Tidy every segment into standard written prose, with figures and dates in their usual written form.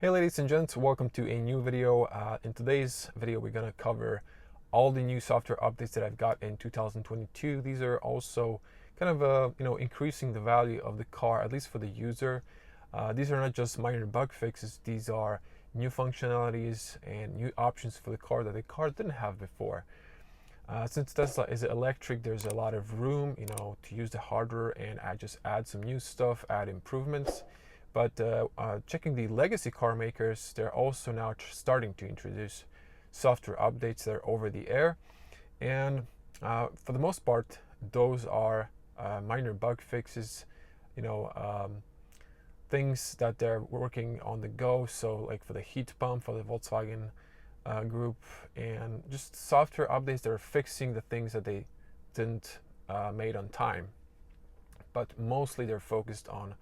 Hey ladies and gents, welcome to a new video. In today's video we're going to cover all the new software updates that I've got in 2022. These are also kind of increasing the value of the car, at least for the user. These are not just minor bug fixes, these are new functionalities and new options for the car that the car didn't have before. Since Tesla is electric, there's a lot of room to use the hardware and just add some new stuff, add improvements. But checking the legacy car makers, they're also now starting to introduce software updates that are over the air. And for the most part, those are minor bug fixes, things that they're working on the go. So like for the heat pump for the Volkswagen group, and just software updates that are fixing the things that they didn't made on time. But mostly they're focused on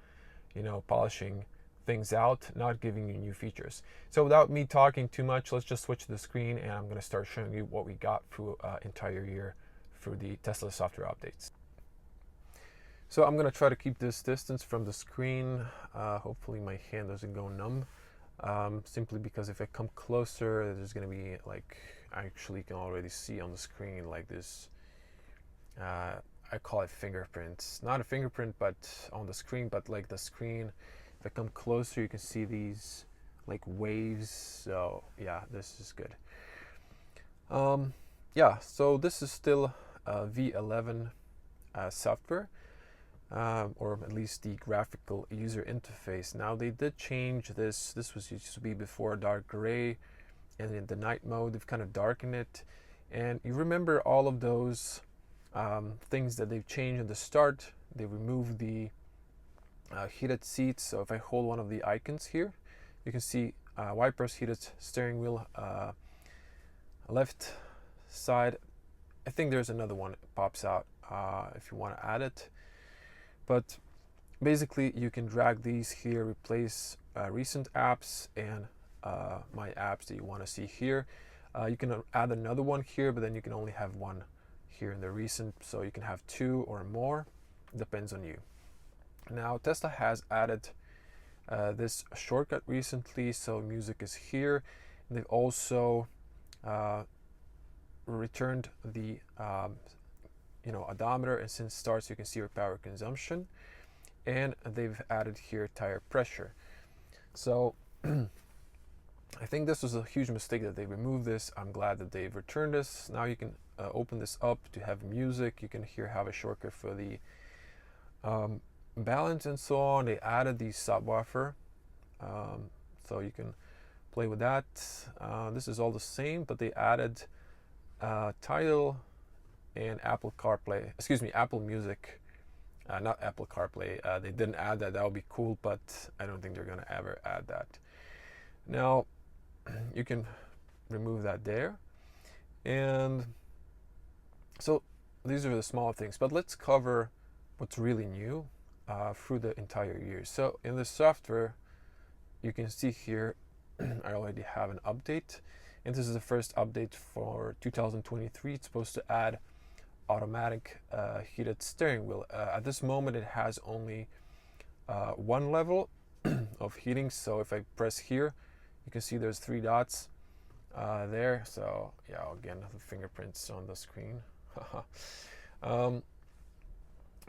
polishing things out, not giving you new features. So without me talking too much, let's just switch to the screen and I'm going to start showing you what we got through entire year through the Tesla software updates. So I'm going to try to keep this distance from the screen. Hopefully my hand doesn't go numb. Simply because if I come closer, there's going to be like, I actually can already see on the screen like this, I call it fingerprints. Not a fingerprint, but on the screen, but like the screen. If I come closer, you can see these like waves. So yeah, this is good. Yeah, so this is still V11 software, or at least the graphical user interface. Now they did change this. This was used to be before dark gray, and in the night mode, they've kind of darkened it. And you remember all of those things that they've changed at the start. They removed the heated seats. So if I hold one of the icons here, you can see wipers, heated steering wheel, left side. I think there's another one that pops out if you want to add it. But basically you can drag these here, replace recent apps and my apps that you want to see here. You can add another one here, but then you can only have one here in the recent, so you can have two or more, depends on you. Now Tesla has added this shortcut recently, so music is here. And they've also returned the odometer, and since starts you can see your power consumption, and they've added here tire pressure. So I think this was a huge mistake that they removed this. I'm glad that they've returned this. Now you can open this up to have music. You can here have a shortcut for the balance and so on. They added the subwoofer, so you can play with that. This is all the same, but they added Tidal and Apple CarPlay. Excuse me, Apple Music. Not Apple CarPlay. They didn't add that. That would be cool, but I don't think they're going to ever add that. Now you can remove that there. And so these are the small things, but let's cover what's really new through the entire year. So in the software, you can see here, I already have an update, and this is the first update for 2023. It's supposed to add automatic heated steering wheel. At this moment, it has only one level of heating. So if I press here, you can see there's 3 dots there. So yeah, again, the fingerprints on the screen.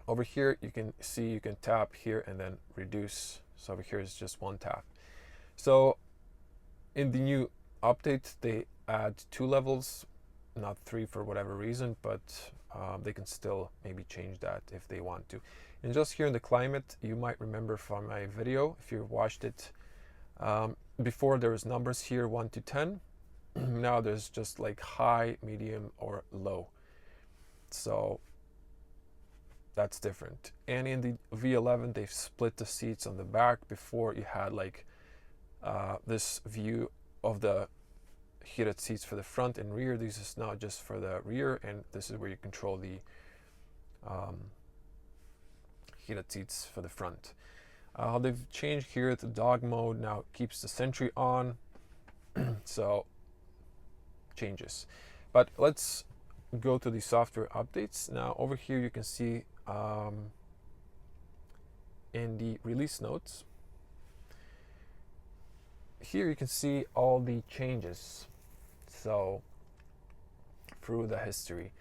Over here you can see you can tap here and then reduce. So over here is just one tap. So in the new update they add 2 levels, not 3 for whatever reason, but they can still maybe change that if they want to. And just here in the climate, you might remember from my video, if you watched it, before there was numbers here 1 to 10. Now there's just like high, medium, or low. So that's different. And in the V11 they've split the seats on the back. Before you had like this view of the heated seats for the front and rear. This is now just for the rear, and this is where you control the heated seats for the front. They've changed here the dog mode. Now it keeps the Sentry on. So changes. But let's go to the software updates. Now over here you can see in the release notes, here you can see all the changes. So through the history.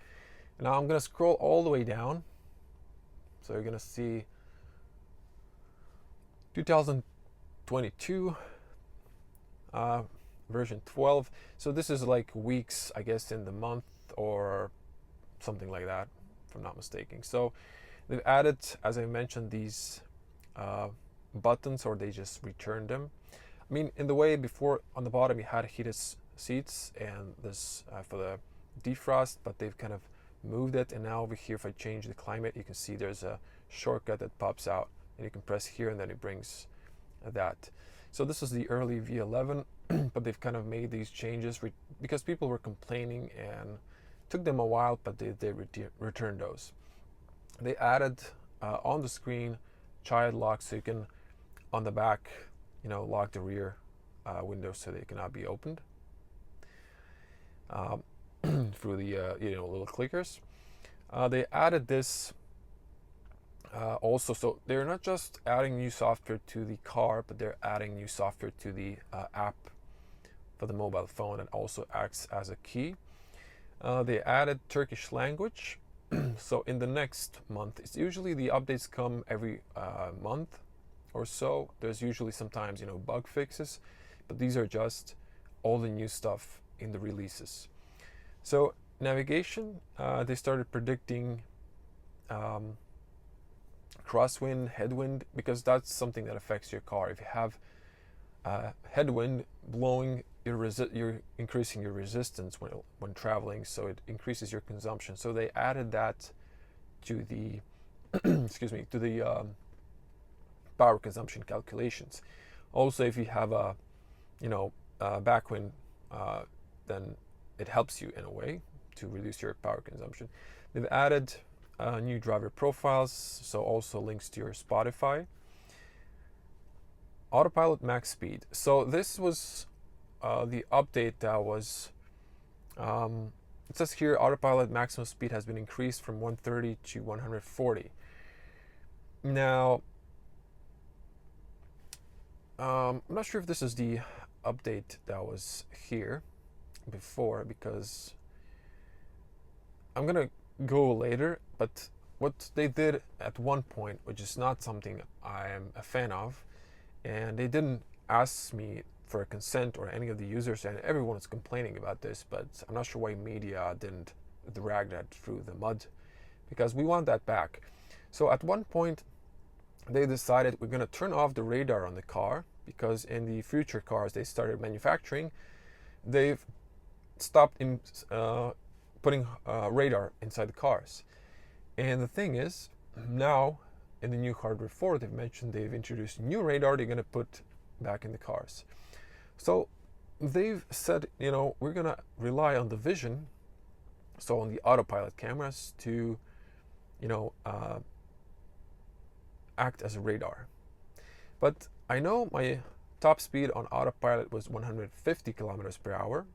Now I'm going to scroll all the way down. So you're going to see 2022 version 12. So this is like weeks, I guess, in the month or something like that, if I'm not mistaken. So they've added, as I mentioned, these buttons, or they just returned them. I mean, in the way before on the bottom you had heated seats and this for the defrost, but they've kind of moved it, and now over here if I change the climate, you can see there's a shortcut that pops out and you can press here and then it brings that. So this is the early V11 but they've kind of made these changes because people were complaining, and took them a while, but they returned those. They added on the screen child lock, so you can on the back, lock the rear windows so they cannot be opened through the little clickers. They added this also, so they're not just adding new software to the car, but they're adding new software to the app for the mobile phone that also acts as a key. They added Turkish language. So in the next month, it's usually the updates come every month or so. There's usually sometimes bug fixes, but these are just all the new stuff in the releases. So navigation, they started predicting crosswind, headwind, because that's something that affects your car. If you have headwind blowing, you're increasing your resistance when traveling, so it increases your consumption. So they added that to the to the power consumption calculations. Also, if you have a backwind, then it helps you in a way to reduce your power consumption. They've added new driver profiles, so also links to your Spotify. Autopilot max speed. So this was the update that was, it says here Autopilot maximum speed has been increased from 130 to 140. Now, I'm not sure if this is the update that was here before, because I'm gonna go later, but what they did at one point, which is not something I am a fan of, and they didn't ask me for a consent or any of the users, and everyone is complaining about this, but I'm not sure why media didn't drag that through the mud, because we want that back. So at one point they decided we're going to turn off the radar on the car, because in the future cars they started manufacturing, they've stopped in putting radar inside the cars. And the thing is, now in the new hardware 4, they've mentioned they've introduced new radar they're going to put back in the cars. So they've said, we're going to rely on the vision, so on the autopilot cameras, to, act as a radar. But I know my top speed on autopilot was 150 kilometers per hour,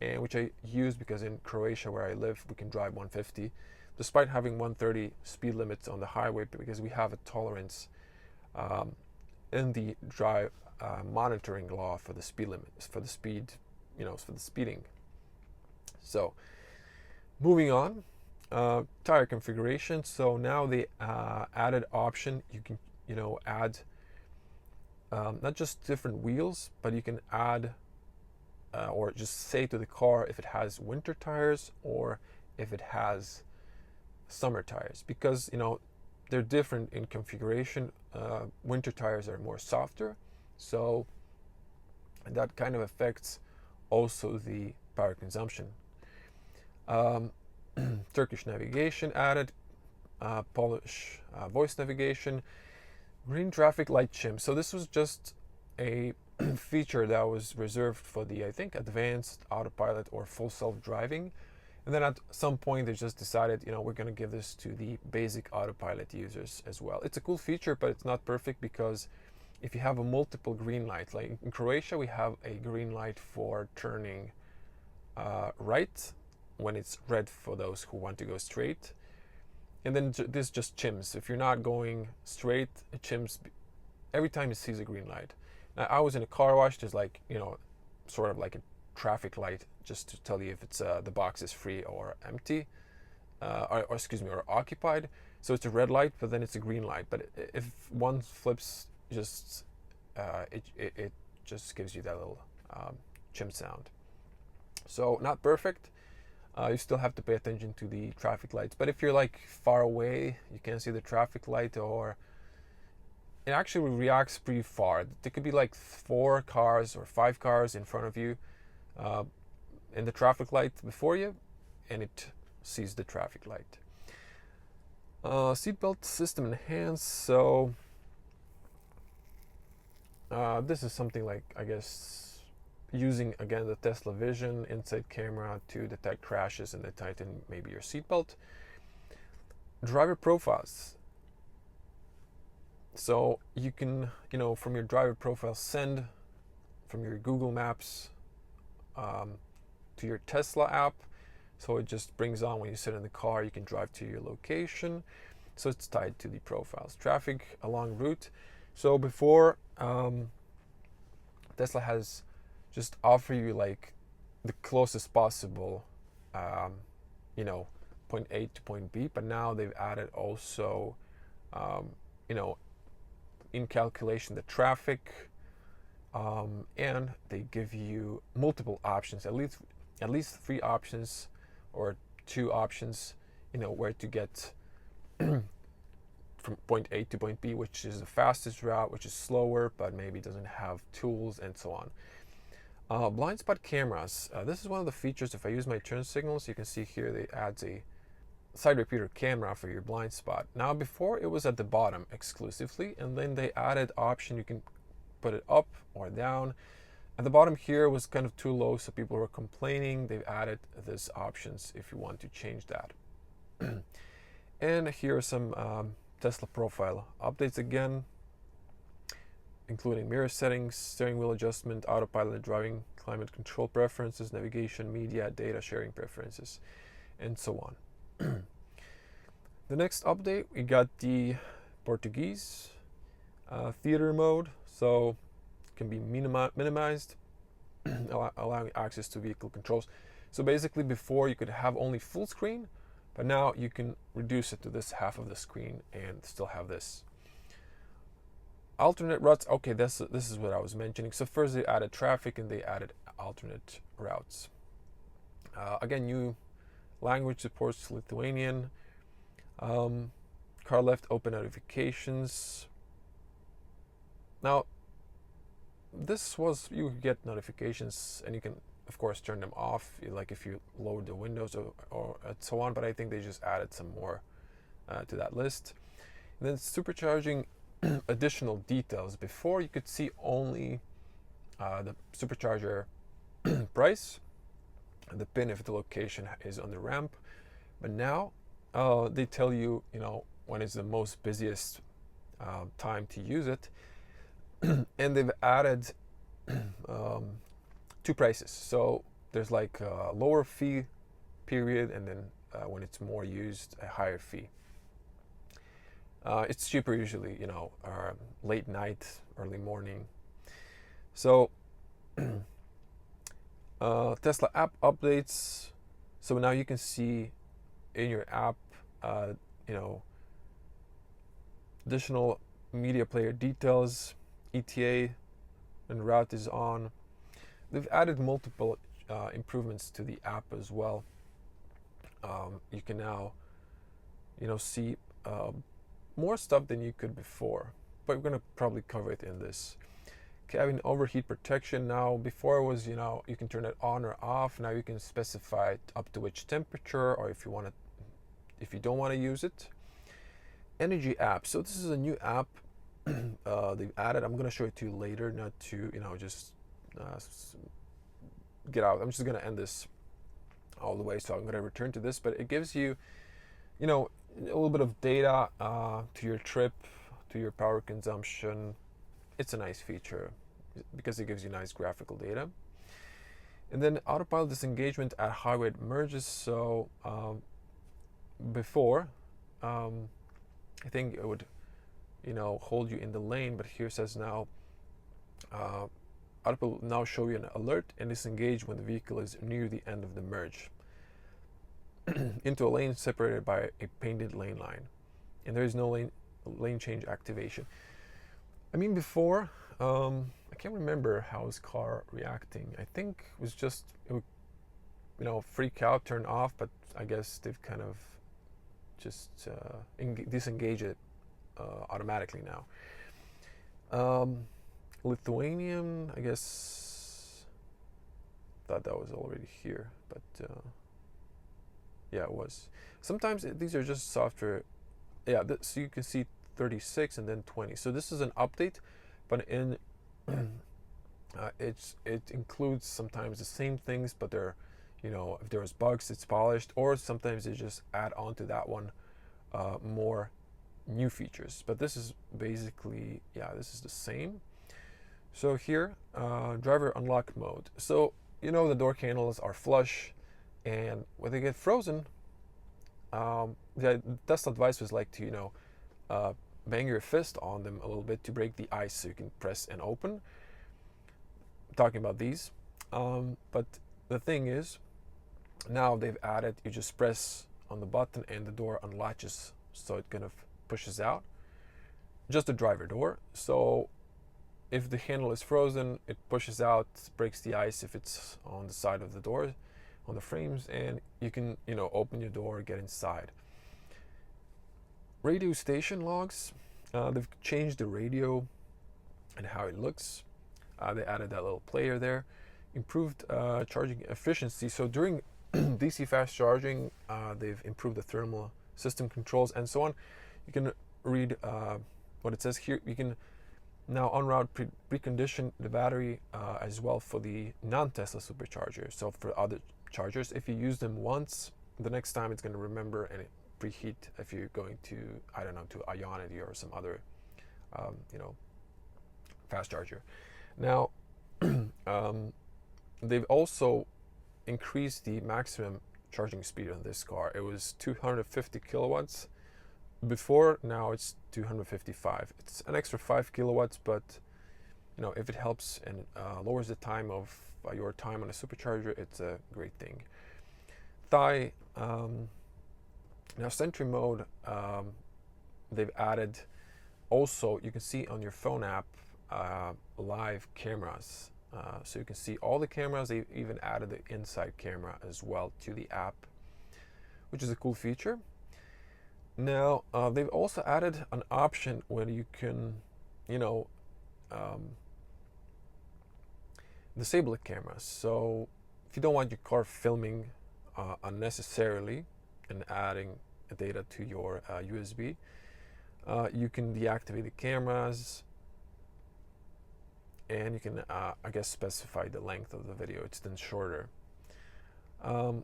and which I use because in Croatia, where I live, we can drive 150, despite having 130 speed limits on the highway, because we have a tolerance in the drive monitoring law for the speed limits, for the speed, for the speeding. So moving on, tire configuration. So now the added option, you can add not just different wheels, but you can add or just say to the car if it has winter tires or if it has summer tires, because they're different in configuration. Winter tires are more softer, so that kind of affects also the power consumption. Turkish navigation added, Polish voice navigation, green traffic light chim. So this was just a feature that was reserved for the, I think, advanced autopilot or full self-driving. And then at some point they just decided, we're going to give this to the basic autopilot users as well. It's a cool feature, but it's not perfect, because if you have a multiple green light, like in Croatia, we have a green light for turning right when it's red for those who want to go straight. And then this just chims. If you're not going straight, it chims every time it sees a green light. I was in a car wash. There's like, sort of like a traffic light just to tell you if it's the box is free or empty, or excuse me, or occupied. So it's a red light, but then it's a green light. But if one flips, just it just gives you that little chim sound. So not perfect. You still have to pay attention to the traffic lights. But if you're like far away, you can't see the traffic light, or it actually reacts pretty far. There could be like 4 cars or 5 cars in front of you in the traffic light before you, and it sees the traffic light. Seatbelt system enhanced. So this is something like, I guess, using again the Tesla Vision inside camera to detect crashes and then tighten maybe your seatbelt. Driver profiles. So you can, from your driver profile, send from your Google Maps to your Tesla app. So it just brings on when you sit in the car, you can drive to your location. So it's tied to the profiles. Traffic along route. So before, Tesla has just offer you like the closest possible, point A to point B. But now they've added also, in calculation the traffic, and they give you multiple options, at least 3 options or 2 options, where to get from point A to point B, which is the fastest route, which is slower, but maybe doesn't have tools, and so on. Blind spot cameras. This is one of the features. If I use my turn signals, you can see here they adds a side repeater camera for your blind spot. Now before it was at the bottom exclusively, and then they added option, you can put it up or down. At the bottom here was kind of too low, so people were complaining. They've added this options if you want to change that. And here are some Tesla profile updates again, including mirror settings, steering wheel adjustment, autopilot, driving, climate control preferences, navigation, media, data sharing preferences, and so on. The next update, we got the Portuguese theater mode, so it can be minimized, allowing access to vehicle controls. So basically before you could have only full screen, but now you can reduce it to this half of the screen and still have this. Alternate routes. Okay, this is what I was mentioning. So first they added traffic and they added alternate routes. Again, new language supports Lithuanian. Car left open notifications. Now, this was, you get notifications and you can of course turn them off, like if you lower the windows or so on, but I think they just added some more to that list. And then supercharging additional details. Before you could see only the supercharger price, the pin if the location is on the ramp, but now they tell you, when is the most busiest time to use it. And they've added 2 prices. So there's like a lower fee period, and then when it's more used, a higher fee. It's cheaper usually, late night, early morning. So Tesla app updates. So now you can see in your app, additional media player details, ETA, and route is on. They've added multiple improvements to the app as well. You can now, see more stuff than you could before, but we're going to probably cover it in this. Cabin overheat protection. Now before it was, you can turn it on or off. Now you can specify up to which temperature, or if you don't want to use it. Energy app. So this is a new app they've added. I'm going to show it to you later, not to just get out. I'm just going to end this all the way, so I'm going to return to this, but it gives you a little bit of data to your trip, to your power consumption. It's a nice feature because it gives you nice graphical data. And then autopilot disengagement at highway merges. So before, I think it would hold you in the lane, but here says now Autopilot will now show you an alert and disengage when the vehicle is near the end of the merge into a lane separated by a painted lane line, and there is no lane change activation. I mean, before, I can't remember how his car reacting. I think it was just, it would, freak out, turn off, but I guess they've kind of just disengage it automatically now. Lithuanian, I guess, thought that was already here, but yeah, it was. Sometimes these are just software. Yeah, so you can see 36 and then 20. So this is an update, but in it includes sometimes the same things, but they're, if there's bugs, it's polished, or sometimes they just add on to that one more new features. But this is basically, yeah, this is the same. So here, driver unlock mode. So the door handles are flush, and when they get frozen, the Tesla advice was like to bang your fist on them a little bit to break the ice, so you can press and open. I'm talking about these, but the thing is, now they've added, you just press on the button and the door unlatches, so it kind of pushes out. Just the driver door. So if the handle is frozen, it pushes out, breaks the ice if it's on the side of the door, on the frames, and you can, open your door, get inside. Radio station logs. They've changed the radio and how it looks. They added that little player there. Improved charging efficiency. So during DC fast charging, they've improved the thermal system controls and so on. You can read what it says here. You can now en route precondition the battery as well for the non-Tesla supercharger. So for other chargers, if you use them once, the next time it's going to remember and preheat if you're going to, I don't know, to Ionity or some other fast charger. Now they've also increased the maximum charging speed on this car. It was 250 kilowatts before, now it's 255. It's an extra 5 kilowatts, but if it helps and lowers the time of your time on a supercharger, it's a great thing. Now Sentry mode, they've added also, you can see on your phone app live cameras, so you can see all the cameras. They even added the inside camera as well to the app, which is a cool feature. Now they've also added an option where you can disable the cameras. So if you don't want your car filming unnecessarily and adding data to your USB, you can deactivate the cameras, and you can I guess specify the length of the video. It's then shorter. Okay,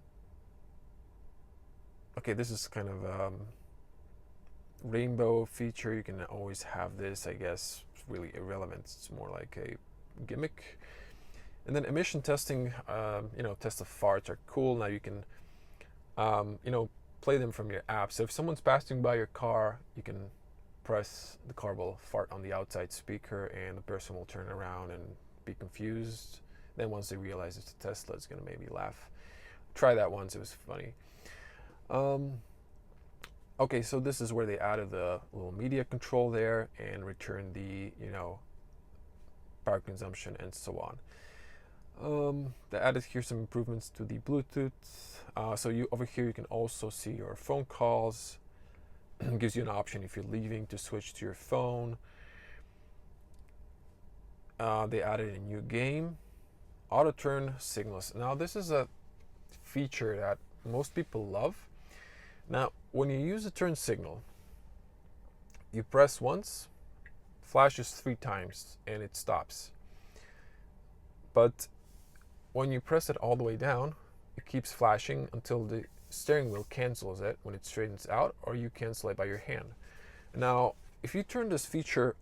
this is kind of rainbow feature. You can always have this. I guess it's really irrelevant. It's more like a gimmick. And then emission testing, test of farts are cool. Now you can play them from your app. So if someone's passing by your car, you can press, the car will fart on the outside speaker, and the person will turn around and be confused. Then once they realize it's a Tesla, it's going to maybe laugh. Try that once, it was funny. Okay, so this is where they added the little media control there and returned the, power consumption and so on. They added here some improvements to the Bluetooth. So over here you can also see your phone calls. It gives you an option if you're leaving to switch to your phone. They added a new game, auto turn signals. Now this is a feature that most people love. Now when you use the turn signal, you press once, flashes 3 times, and it stops. But when you press it all the way down, it keeps flashing until the steering wheel cancels it when it straightens out, or you cancel it by your hand. Now, if you turn this feature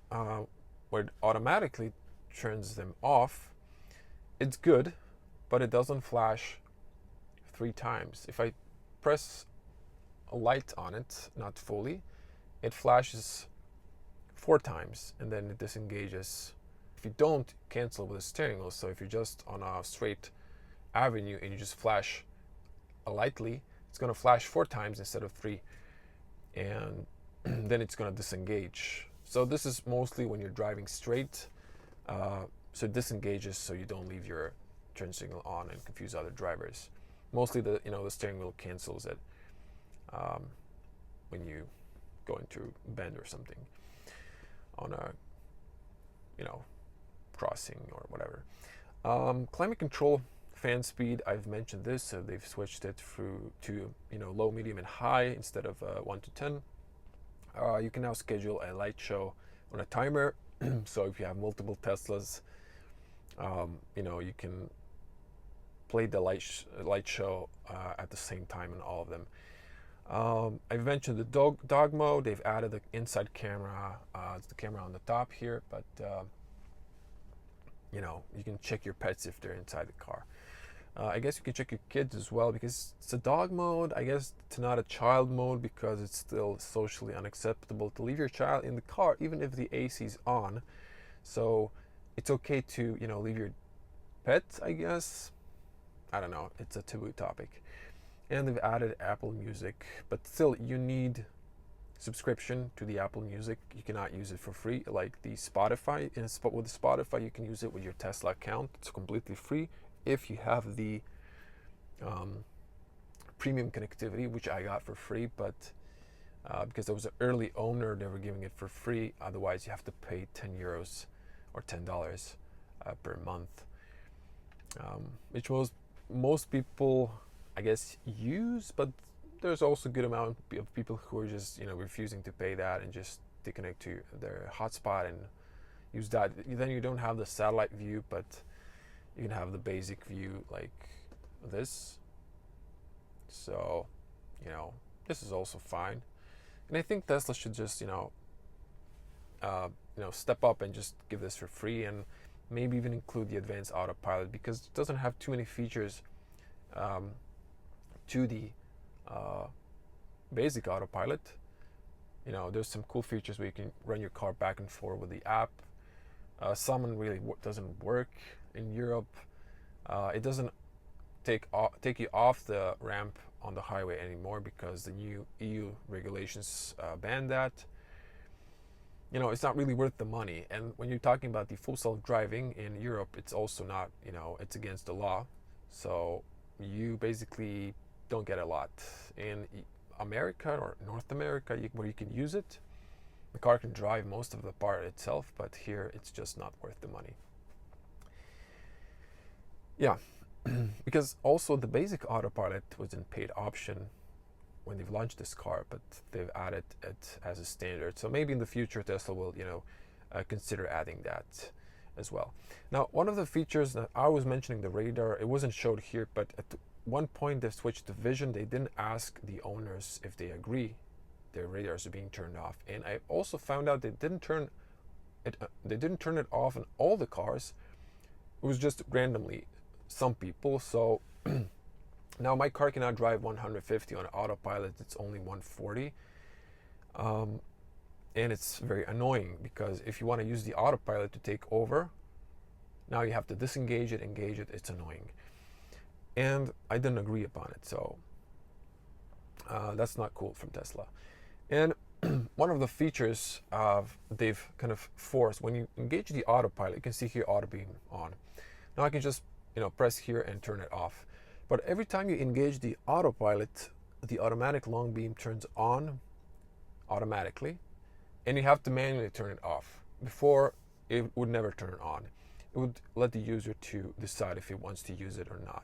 where it automatically turns them off, it's good, but it doesn't flash 3 times. If I press a light on it, not fully, it flashes 4 times, and then it disengages if you don't cancel with the steering wheel, so if you're just on a straight avenue and you just flash lightly, it's going to flash 4 times instead of 3, and then it's going to disengage. So this is mostly when you're driving straight, so it disengages so you don't leave your turn signal on and confuse other drivers. Mostly the steering wheel cancels it when you go into a bend or something on a crossing or whatever. Climate control, fan speed, I've mentioned this, so they've switched it through to low, medium, and high instead of 1 to 10. You can now schedule a light show on a timer. So if you have multiple Teslas, you can play the light show at the same time in all of them. I've mentioned the dog mode. They've added the inside camera. It's the camera on the top here, but you can check your pets if they're inside the car. I guess you can check your kids as well, because it's a dog mode. I guess it's not a child mode because it's still socially unacceptable to leave your child in the car even if the AC is on. So it's okay to leave your pet, I guess. I don't know, it's a taboo topic. And they've added Apple Music, but still you need subscription to the Apple Music. You cannot use it for free like the Spotify. With the Spotify, you can use it with your Tesla account. It's completely free if you have the premium connectivity, which I got for free, but because I was an early owner, they were giving it for free. Otherwise, you have to pay €10 or $10 per month, which most people, I guess, use, but there's also a good amount of people who are just refusing to pay that and just to connect to their hotspot and use that. Then you don't have the satellite view, but you can have the basic view like this. So this is also fine, and I think Tesla should just step up and just give this for free, and maybe even include the advanced Autopilot, because it doesn't have too many features to the basic Autopilot. There's some cool features where you can run your car back and forth with the app. Some really doesn't work in Europe. It doesn't take you off the ramp on the highway anymore because the new EU regulations ban that. It's not really worth the money. And when you're talking about the full self-driving in Europe, it's also not, it's against the law. So you basically don't get a lot. In America or North America, where you can use it, the car can drive most of the part itself, but here it's just not worth the money. Yeah, because also the basic Autopilot was in paid option when they've launched this car, but they've added it as a standard. So maybe in the future Tesla will, consider adding that as well. Now, one of the features that I was mentioning, the radar, it wasn't showed here, but at one point they switched to vision. They didn't ask the owners if they agree their radars are being turned off, and I also found out they didn't turn it off in all the cars. It was just randomly some people. So now my car cannot drive 150 on Autopilot. It's only 140, and it's very annoying because if you want to use the Autopilot to take over, now you have to disengage it, engage it. It's annoying, and I didn't agree upon it. So that's not cool from Tesla. And one of the features they've kind of forced, when you engage the Autopilot, you can see here auto beam on. Now I can just press here and turn it off. But every time you engage the Autopilot, the automatic long beam turns on automatically, and you have to manually turn it off. Before, it would never turn on. It would let the user to decide if he wants to use it or not.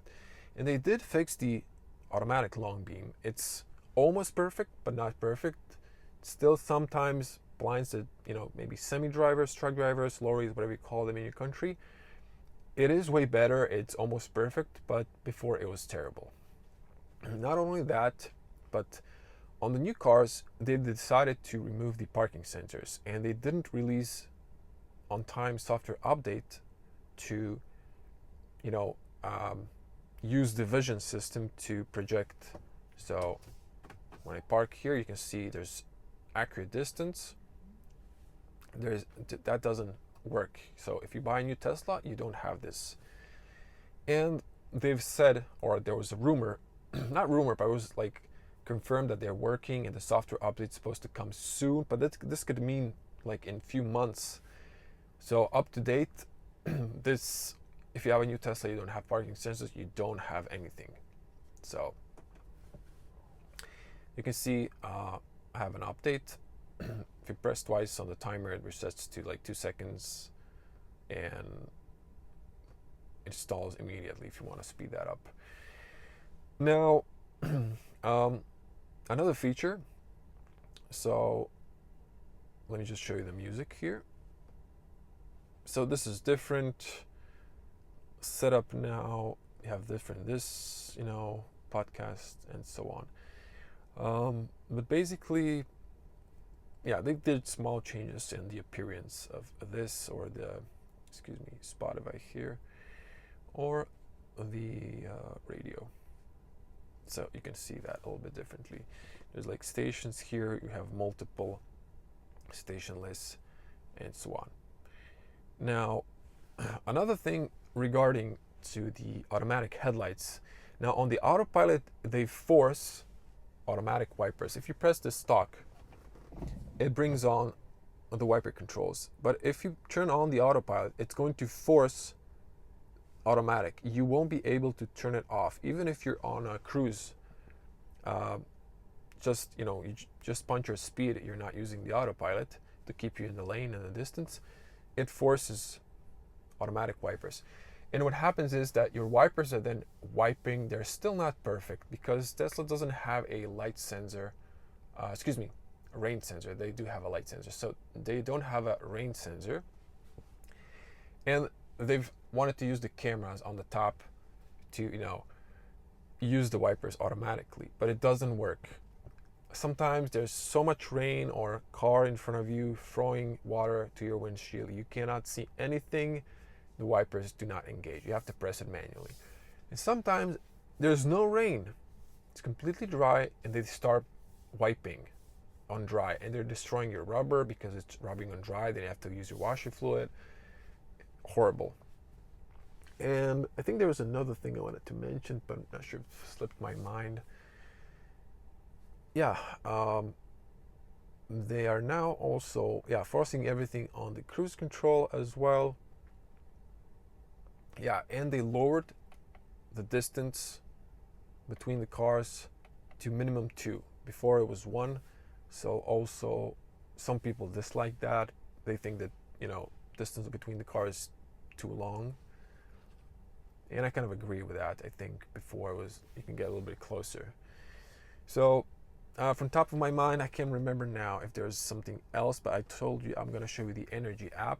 And they did fix the automatic long beam. It's almost perfect, but not perfect. Still sometimes blinds that, maybe semi-drivers, truck drivers, lorries, whatever you call them in your country. It is way better. It's almost perfect, but before it was terrible. Not only that, but on the new cars, they decided to remove the parking sensors, and they didn't release on time software update to, use the vision system to project. So when I park here, you can see there's accurate distance. That doesn't work. So if you buy a new Tesla, you don't have this. And they've said, or there was a rumor, not rumor, but it was like confirmed that they're working and the software update is supposed to come soon. But this could mean like in few months. So up to date, this, if you have a new Tesla, you don't have parking sensors, you don't have anything. So you can see I have an update. If you press twice on the timer, it resets to like 2 seconds and installs immediately if you want to speed that up. Now, another feature. So let me just show you the music here. So this is different setup now. You have different podcast and so on. But basically, yeah, they did small changes in the appearance of this, or the, Spotify here, or the radio. So you can see that a little bit differently. There's like stations here, you have multiple station lists and so on. Now, another thing regarding to the automatic headlights. Now on the Autopilot, they force automatic wipers. If you press the stock, it brings on the wiper controls. But if you turn on the Autopilot, it's going to force automatic. You won't be able to turn it off, even if you're on a cruise. You just punch your speed. You're not using the Autopilot to keep you in the lane and the distance. It forces automatic wipers. And what happens is that your wipers are then wiping. They're still not perfect because Tesla doesn't have a light sensor. A rain sensor. They do have a light sensor. So they don't have a rain sensor. And they've wanted to use the cameras on the top to, use the wipers automatically. But it doesn't work. Sometimes there's so much rain or car in front of you throwing water to your windshield. You cannot see anything. The wipers do not engage. You have to press it manually. And sometimes there's no rain. It's completely dry and they start wiping on dry and they're destroying your rubber because it's rubbing on dry. Then you have to use your washer fluid. Horrible. And I think there was another thing I wanted to mention, but I'm not sure if it slipped my mind. Yeah, they are now also forcing everything on the cruise control as well. Yeah, and they lowered the distance between the cars to minimum 2. Before it was 1. So also some people dislike that. They think that, distance between the cars too long. And I kind of agree with that. I think before it was, you can get a little bit closer. So from top of my mind, I can't remember now if there's something else, but I told you I'm going to show you the Energy app.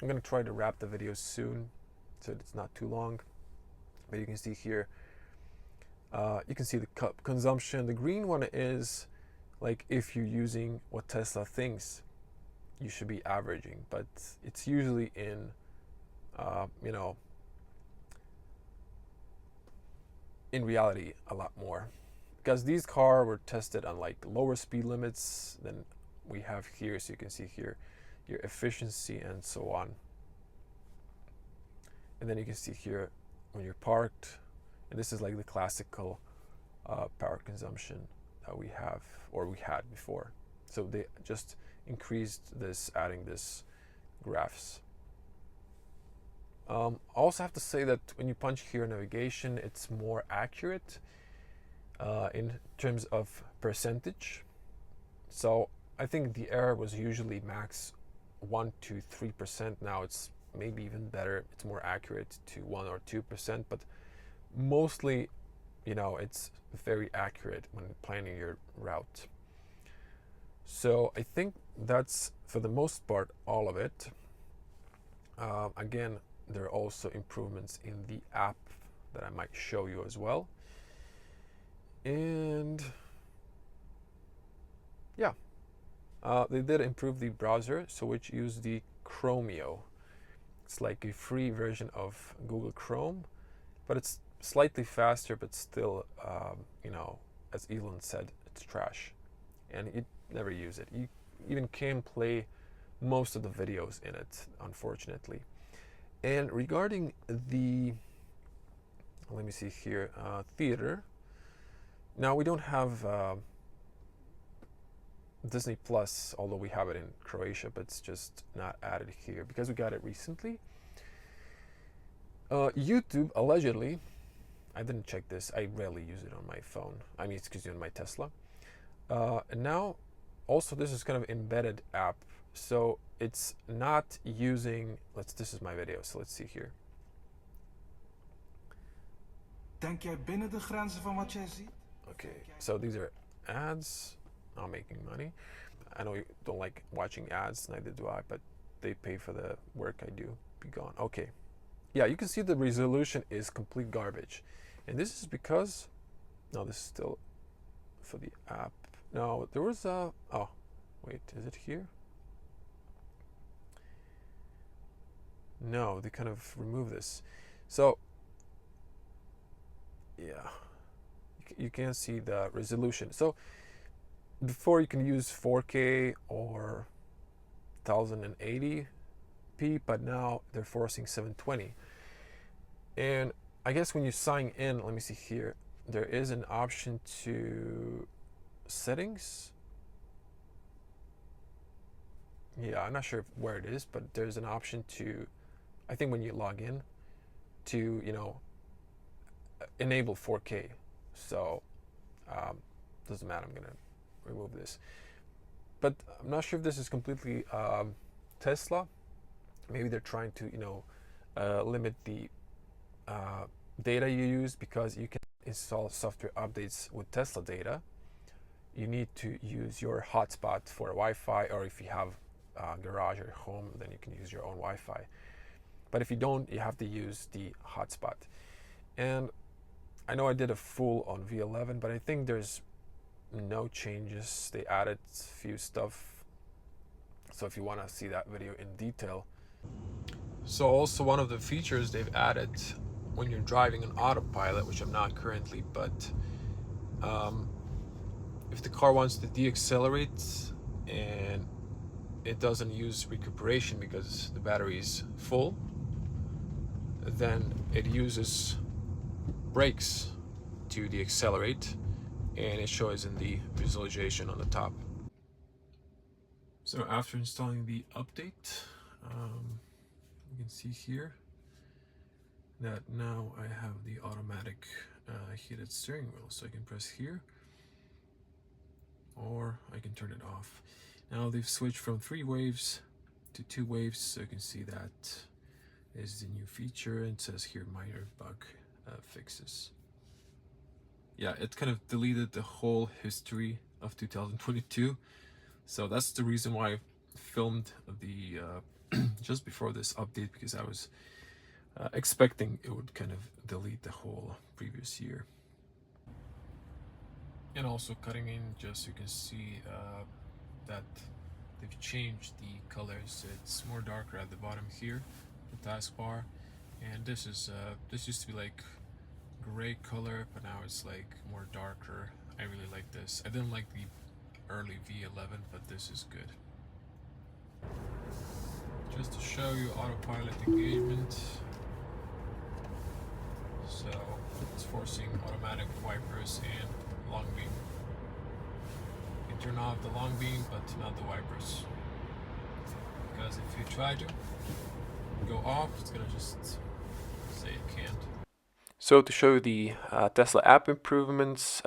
I'm going to try to wrap the video soon so it's not too long. But you can see here, you can see the consumption. The green one is like if you're using what Tesla thinks you should be averaging, but it's usually in, in reality a lot more. Because these cars were tested on like lower speed limits than we have here. So you can see here your efficiency and so on. And then you can see here when you're parked, and this is like the classical power consumption that we have or we had before. So they just increased this, adding this graphs. Also have to say that when you punch here navigation, it's more accurate in terms of percentage. So I think the error was usually max 1 to 3%. Now it's maybe even better. It's more accurate to 1 or 2%, but mostly, it's very accurate when planning your route. So I think that's for the most part all of it. Again, there are also improvements in the app that I might show you as well. And yeah, they did improve the browser, so which use the Chromio. It's like a free version of Google Chrome, but it's slightly faster, but still, as Elon said, it's trash. And you never use it. You even can play most of the videos in it, unfortunately. And regarding the, let me see here, theater. Now we don't have Disney Plus, although we have it in Croatia, but it's just not added here because we got it recently. YouTube, allegedly, I didn't check this. I rarely use it on my phone. I mean, excuse me, on my Tesla. And now, also, this is kind of embedded app, so it's not using. This is my video, so let's see here. Denk jij binnen de grenzen van wat jij ziet? Okay, so these are ads. Not making money. I know you don't like watching ads, neither do I, but they pay for the work I do. Be gone. Okay. Yeah, you can see the resolution is complete garbage. And this is because, no, this is still for the app. No, there was a, oh, wait, is it here? No, they kind of remove this. So, yeah, you can't see the resolution. So, before you can use 4K or 1080p, but now they're forcing 720. And I guess when you sign in, let me see here, there is an option to settings. Yeah, I'm not sure where it is, but there's an option to, I think when you log in, to, you know, enable 4K. So, doesn't matter, I'm gonna remove this. But I'm not sure if this is completely Tesla. Maybe they're trying to, you know, limit the data you use, because you can install software updates with Tesla data. You need to use your hotspot for Wi-Fi, or if you have a garage or home, then you can use your own Wi-Fi. But if you don't, you have to use the hotspot. And I know I did a full on V11, but I think there's no changes. They added a few stuff. So if you want to see that video in detail. So also one of the features they've added when you're driving an Autopilot, which I'm not currently, but if the car wants to deaccelerate and it doesn't use recuperation because the battery is full, then it uses brakes to deaccelerate, and it shows in the visualization on the top. So after installing the update, you can see here that now I have the automatic heated steering wheel. So I can press here, or I can turn it off. Now they've switched from 3 waves to 2 waves, so you can see that is the new feature. It says here minor bug fixes. Yeah, it kind of deleted the whole history of 2022. So that's the reason why I filmed the just before this update, because I was expecting it would kind of delete the whole previous year. And also cutting in, just so you can see that they've changed the colors. It's more darker at the bottom here, the taskbar, and this is this used to be like gray color, but now it's like more darker. I really like this. I didn't like the early V11, but this is good. Just to show you autopilot engagement. So it's forcing automatic wipers and long beam. You can turn off the long beam, but not the wipers. Because if you try to go off, it's gonna just say it can't. So to show you the Tesla app improvements,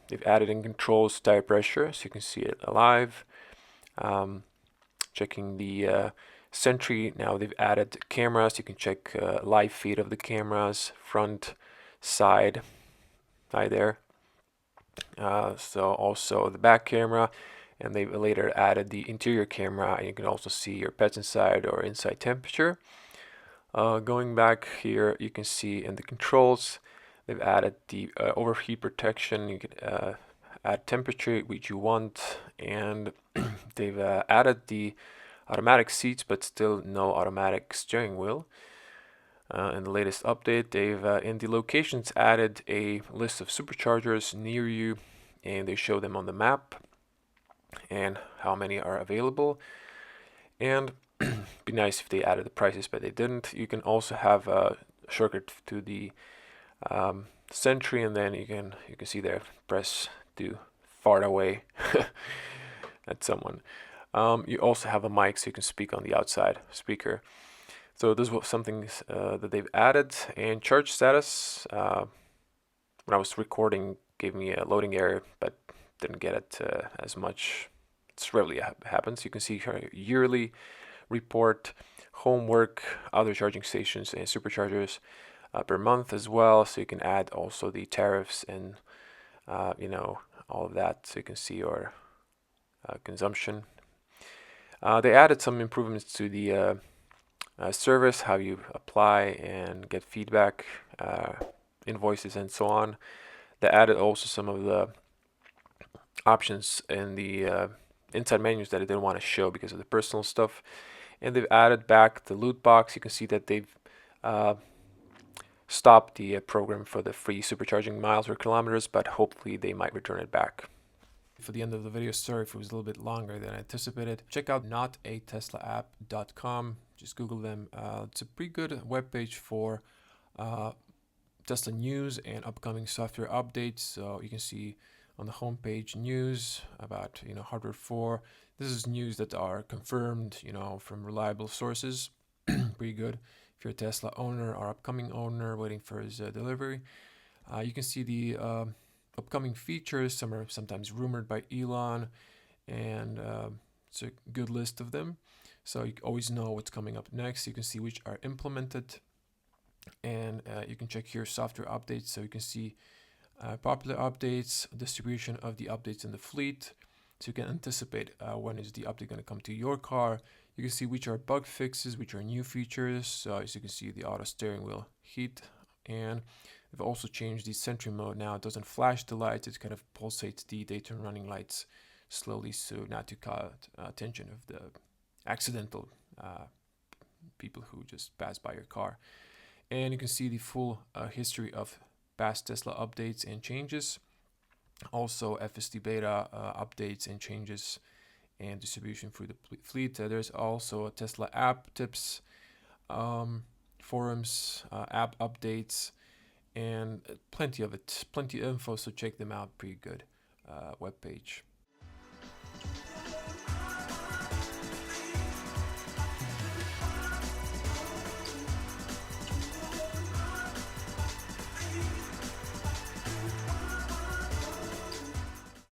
they've added in controls tire pressure, so you can see it alive. Checking the Sentry, now they've added cameras. You can check live feed of the cameras, front, side, right there. So also the back camera, and they've later added the interior camera, and you can also see your pets inside or inside temperature. Going back here, you can see in the controls, they've added the overheat protection. You can add temperature which you want, and they've added the automatic seats, but still no automatic steering wheel. In the latest update, they've in the locations added a list of superchargers near you, and they show them on the map and how many are available. And be nice if they added the prices, but they didn't. You can also have a shortcut to the Sentry, and then you can see there, press to fart away at someone. You also have a mic, so you can speak on the outside speaker. So this was something that they've added. And charge status, when I was recording, gave me a loading error, but didn't get it as much. It's rarely happens. You can see here yearly report, homework, other charging stations, and superchargers per month as well. So you can add also the tariffs and all of that, so you can see your consumption. They added some improvements to the service, how you apply and get feedback, invoices, and so on. They added also some of the options in the inside menus that I didn't want to show because of the personal stuff. And they've added back the loot box. You can see that they've stopped the program for the free supercharging miles or kilometers, but hopefully they might return it back. For the end of the video, sorry if it was a little bit longer than I anticipated. Check out notateslaapp.com. Just Google them. It's a pretty good webpage for Tesla news and upcoming software updates. So you can see on the homepage news about hardware 4. This is news that are confirmed from reliable sources. Pretty good if you're a Tesla owner or upcoming owner waiting for his delivery. You can see the upcoming features. Some are sometimes rumored by Elon, and it's a good list of them, so you always know what's coming up next. You can see which are implemented, and you can check here software updates, so you can see popular updates, distribution of the updates in the fleet, so you can anticipate when is the update going to come to your car. You can see which are bug fixes, which are new features. So as you can see, the auto steering wheel heat, and they've also changed the Sentry mode. Now it doesn't flash the lights, it kind of pulsates the daytime running lights slowly, so not to call attention of the accidental people who just pass by your car. And you can see the full history of past Tesla updates and changes. Also FSD beta updates and changes and distribution through the fleet. There's also a Tesla app tips, forums, app updates, and plenty of info, so check them out. Pretty good webpage.